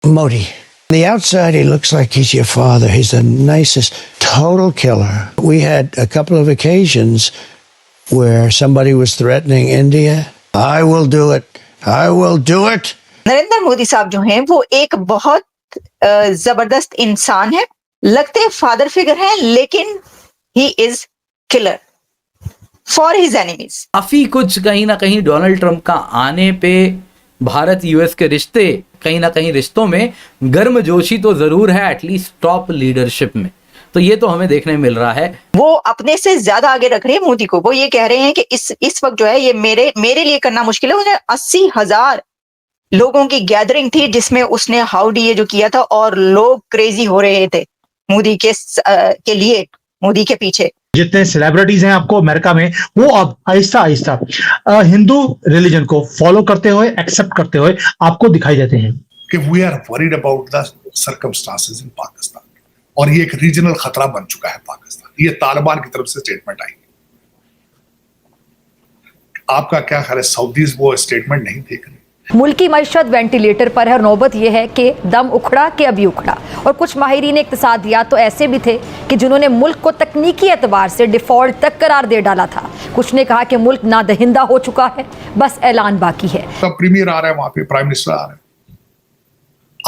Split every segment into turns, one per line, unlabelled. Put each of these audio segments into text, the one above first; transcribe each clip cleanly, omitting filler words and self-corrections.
Modi. The outside, he looks like he's your father. He's the nicest, total killer. We had a couple of occasions where somebody was threatening India. I will do it. I will do it.
Narendra Modi साहब जो हैं वो एक बहुत जबरदस्त इंसान है, लगते हैं फादर फिगर हैं, लेकिन he is killer for his enemies.
काफी कुछ कहीं ना कहीं डोनाल्ड ट्रंप का आने पे भारत यूएस के रिश्ते कहीं ना कहीं रिश्तों में गर्मजोशी तो जरूर है, एटलीस्ट टॉप लीडरशिप में। तो ये तो हमें देखने मिल रहा है।
वो अपने से ज्यादा आगे रख रहे हैं मोदी को। वो ये कह रहे हैं कि इस वक्त जो है ये मेरे लिए करना मुश्किल है। उन्हें 80,000 लोगों की गैदरिंग थी जिसमें उसने हाउडी ये जो किया था, और लोग क्रेजी हो रहे थे मोदी के लिए, मोदी के पीछे।
जितने सेलिब्रिटीज हैं आपको अमेरिका में, वो अब आहिस्ता आहिस्ता हिंदू रिलीजन को फॉलो करते हुए, एक्सेप्ट करते हुए आपको दिखाई देते हैं
कि we are worried about the circumstances in Pakistan, और ये एक रीजनल खतरा बन चुका है पाकिस्तान। ये तालिबान की तरफ से स्टेटमेंट आई। आपका क्या ख्याल है, सऊदीज वो स्टेटमेंट नहीं देख रहे?
मुल्की मईशत वेंटिलेटर पर है और नौबत यह है कि दम उखड़ा कि अभी उखड़ा। और कुछ माहिरीन इक्तिसादियात तो ऐसे भी थे कि जिन्होंने मुल्क को तकनीकी एतबार से डिफॉल्ट तक करार दे डाला था। कुछ ने कहा कि मुल्क नादहिंदा हो चुका है, बस ऐलान बाकी है।
तो प्रीमियर आ रहा है, वहां पे प्राइम मिनिस्टर आ रहे हैं।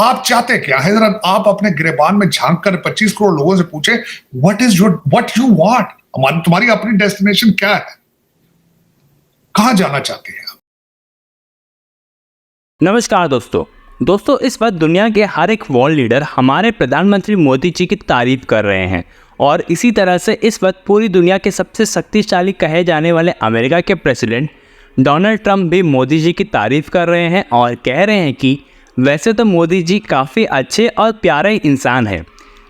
आप चाहते क्या है? जरा आप अपने गिरेबान में झांक कर 25 करोड़ लोगों से पूछे, व्हाट यू वांट। तुम्हारी अपनी डेस्टिनेशन क्या है? कहां जाना चाहते हैं आप?
नमस्कार दोस्तों, इस वक्त दुनिया के हर एक वर्ल्ड लीडर हमारे प्रधानमंत्री मोदी जी की तारीफ कर रहे हैं। और इसी तरह से इस वक्त पूरी दुनिया के सबसे शक्तिशाली कहे जाने वाले अमेरिका के प्रेसिडेंट डोनाल्ड ट्रंप भी मोदी जी की तारीफ कर रहे हैं और कह रहे हैं कि वैसे तो मोदी जी काफ़ी अच्छे और प्यारे इंसान हैं,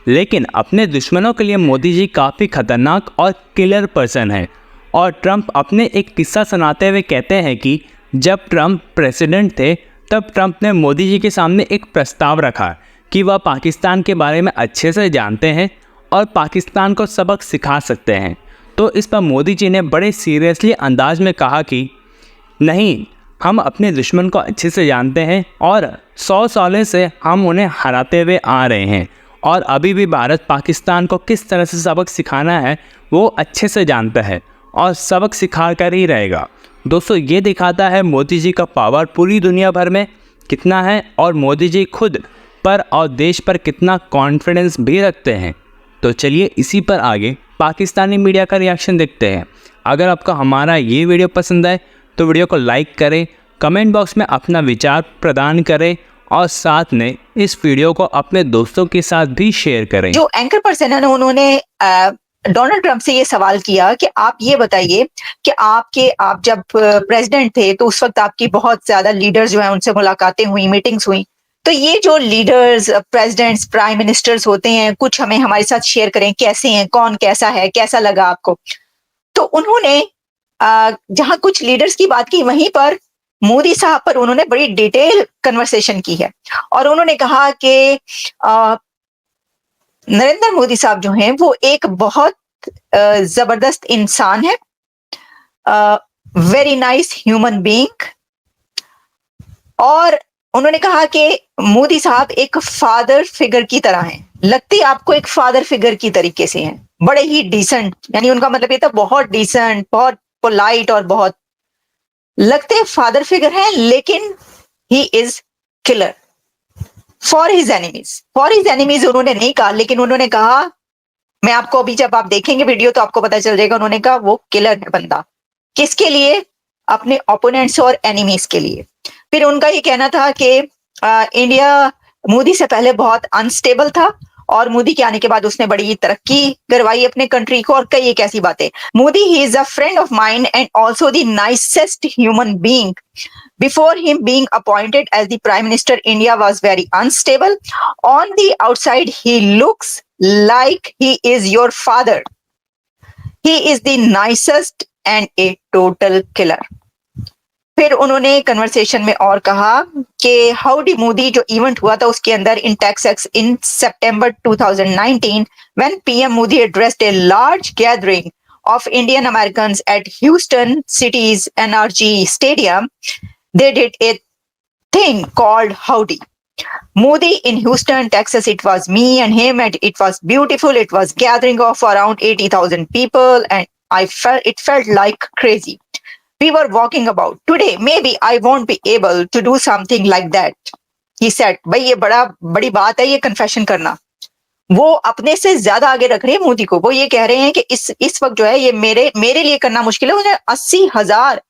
लेकिन अपने दुश्मनों के लिए मोदी जी काफ़ी ख़तरनाक और किलर पर्सन है। और ट्रंप अपने एक किस्सा सुनाते हुए कहते हैं कि जब ट्रंप प्रेसिडेंट थे तब ट्रंप ने मोदी जी के सामने एक प्रस्ताव रखा कि वह पाकिस्तान के बारे में अच्छे से जानते हैं और पाकिस्तान को सबक सिखा सकते हैं। तो इस पर मोदी जी ने बड़े सीरियसली अंदाज में कहा कि नहीं, हम अपने दुश्मन को अच्छे से जानते हैं और 100 सालों से हम उन्हें हराते हुए आ रहे हैं, और अभी भी भारत पाकिस्तान को किस तरह से सबक सिखाना है वो अच्छे से जानता है और सबक सिखा कर ही रहेगा। दोस्तों, ये दिखाता है मोदी जी का पावर पूरी दुनिया भर में कितना है और मोदी जी खुद पर और देश पर कितना कॉन्फिडेंस भी रखते हैं। तो चलिए इसी पर आगे पाकिस्तानी मीडिया का रिएक्शन देखते हैं। अगर आपको हमारा ये वीडियो पसंद आए तो वीडियो को लाइक करें, कमेंट बॉक्स में अपना विचार प्रदान करें और साथ में इस वीडियो को अपने दोस्तों के साथ भी शेयर करें।
जो एंकर पर्सन है उन्होंने डोनाल्ड ट्रंप से ये सवाल किया कि आप ये बताइए कि आप जब प्रेसिडेंट थे तो उस वक्त आपकी बहुत ज्यादा लीडर्स जो है उनसे मुलाकातें हुई, मीटिंग्स हुई। तो ये जो लीडर्स, प्रेसिडेंट्स, प्राइम मिनिस्टर्स होते हैं, कुछ हमें हमारे साथ शेयर करें, कैसे हैं, कौन कैसा है, कैसा लगा आपको। तो उन्होंने जहां कुछ लीडर्स की बात की, वहीं पर मोदी साहब पर उन्होंने बड़ी डिटेल कन्वर्सेशन की है। और उन्होंने कहा कि नरेंद्र मोदी साहब जो हैं वो एक बहुत जबरदस्त इंसान है, वेरी नाइस ह्यूमन बीइंग। और उन्होंने कहा कि मोदी साहब एक फादर फिगर की तरह हैं, लगते आपको एक फादर फिगर की तरीके से हैं, बड़े ही डिसेंट, यानी उनका मतलब ये था बहुत डिसेंट, बहुत पोलाइट और बहुत लगते फादर फिगर हैं, लेकिन he is killer for his enemies उन्होंने नहीं कहा, लेकिन उन्होंने कहा, मैं आपको अभी जब आप देखेंगे वीडियो तो आपको पता चल जाएगा, उन्होंने कहा वो किलर है बंदा। किसके लिए? अपने ओपोनेंट्स और एनिमीज के लिए। फिर उनका ये कहना था कि इंडिया मोदी से पहले बहुत अनस्टेबल था और मोदी के आने के बाद उसने बड़ी तरक्की करवाई अपने कंट्री को, और कई एक ऐसी बातें। Modi he is a friend of mine and also the nicest human being. Before him being appointed as the Prime Minister, India was very unstable. On the outside, he looks like he is your father. He is the nicest and a total killer. फिर उन्होंने conversation में और कहा कि howdy Modi जो event हुआ था उसके अंदर in Texas in September 2019, when PM Modi addressed a large gathering of Indian Americans at Houston City's NRG Stadium, they did a thing called Howdy. Modi in Houston, Texas, it was me and him, and it was beautiful. It was gathering of around 80,000 people, and it felt like crazy. We were walking about. Today, maybe I won't be able to do something like that. He said, भाई ये बड़ी बात है ये confession करना. वो अपने से ज्यादा आगे रख रहे हैं मोदी को. वो ये कह रहे हैं कि इस वक्त जो है ये मेरे लिए करना मुश्किल है. उन्हें 80,000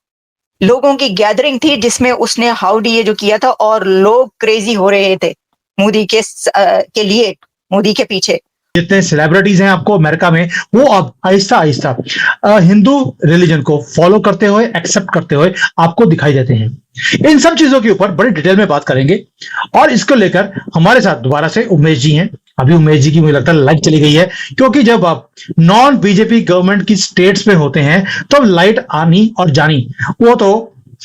लोगों की गैदरिंग थी जिसमें उसने हाउडी ये जो किया था, और लोग क्रेजी हो रहे थे मोदी के लिए, मोदी के पीछे.
जितने सेलिब्रिटीज हैं आपको अमेरिका में, वो अब आहिस्ता आहिस्ता हिंदू रिलीजन को फॉलो करते हुए, एक्सेप्ट करते हुए आपको दिखाई देते हैं. इन सब चीजों के ऊपर बड़ी डिटेल में बात करेंगे, और इसको लेकर हमारे साथ दोबारा से उमेश जी हैं. अभी उमेश जी की मुझे लगता है लाइट चली गई है, क्योंकि जब आप नॉन बीजेपी गवर्नमेंट की स्टेट्स में होते हैं तो लाइट आनी और जानी वो तो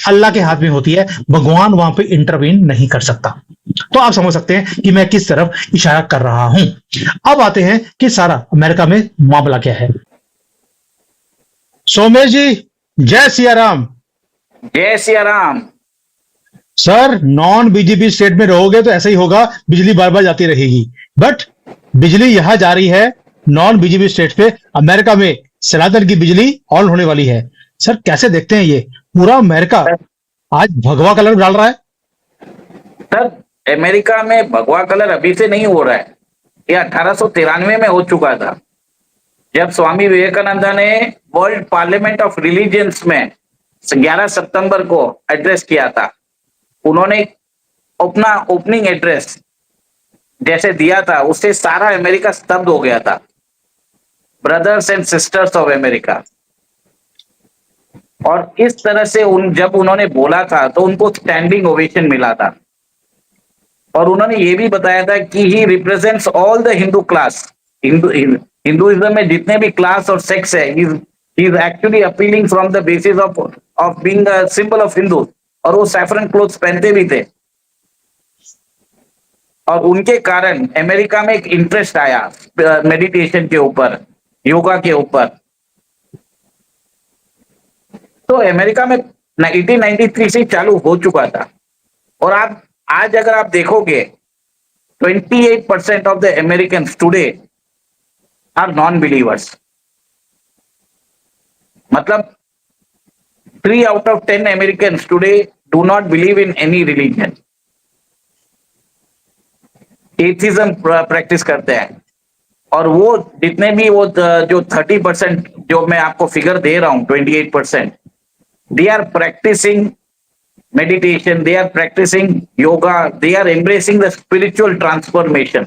अल्लाह के हाथ में होती है, भगवान वहां पे इंटरवीन नहीं कर सकता. तो आप समझ सकते हैं कि मैं किस तरफ इशारा कर रहा हूं. अब आते हैं कि सारा अमेरिका में मामला क्या है. सोमेश जी, जय सिया राम.
जय Siya Ram.
Sir, non BJP state में रहोगे तो ऐसा ही होगा, बिजली बार बार जाती रहेगी. बट बिजली यहां जा रही है नॉन बीजेपी स्टेट पे. अमेरिका में सनातन की बिजली ऑन होने वाली है. सर, कैसे देखते हैं ये पूरा अमेरिका आज भगवा कलर डाल रहा है?
सर, अमेरिका में भगवा कलर अभी से नहीं हो रहा है, ये 1893 में हो चुका था, जब स्वामी विवेकानंद ने वर्ल्ड पार्लियामेंट ऑफ रिलीजियंस में 11 सितंबर को एड्रेस किया था. उन्होंने अपना ओपनिंग एड्रेस जैसे दिया था, उससे सारा अमेरिका स्तब्ध हो गया था. Brothers and sisters of America. और इस तरह से जब उन्होंने बोला था तो उनको स्टैंडिंग ओवेशन मिला था. और उन्होंने ये भी बताया था कि ही represents all the Hindu class. Hinduism में जितने भी क्लास और सेक्स है, he is actually appealing from the basis of being a symbol of Hindu. और वो सैफरन क्लोथ्स पहनते भी थे. और उनके कारण अमेरिका में एक इंटरेस्ट आया मेडिटेशन के ऊपर, योगा के ऊपर. तो अमेरिका में 1893 से चालू हो चुका था. और आप आज अगर आप देखोगे 28% of the Americans today are non believers. मतलब 3 out of 10 Americans today do not believe in any religion. Atheism practice करते हैं. और वो जितने भी वो जो 30% जो मैं आपको फिगर दे रहा हूं, 28%, they are practicing meditation, they are practicing yoga, they are embracing the spiritual transformation.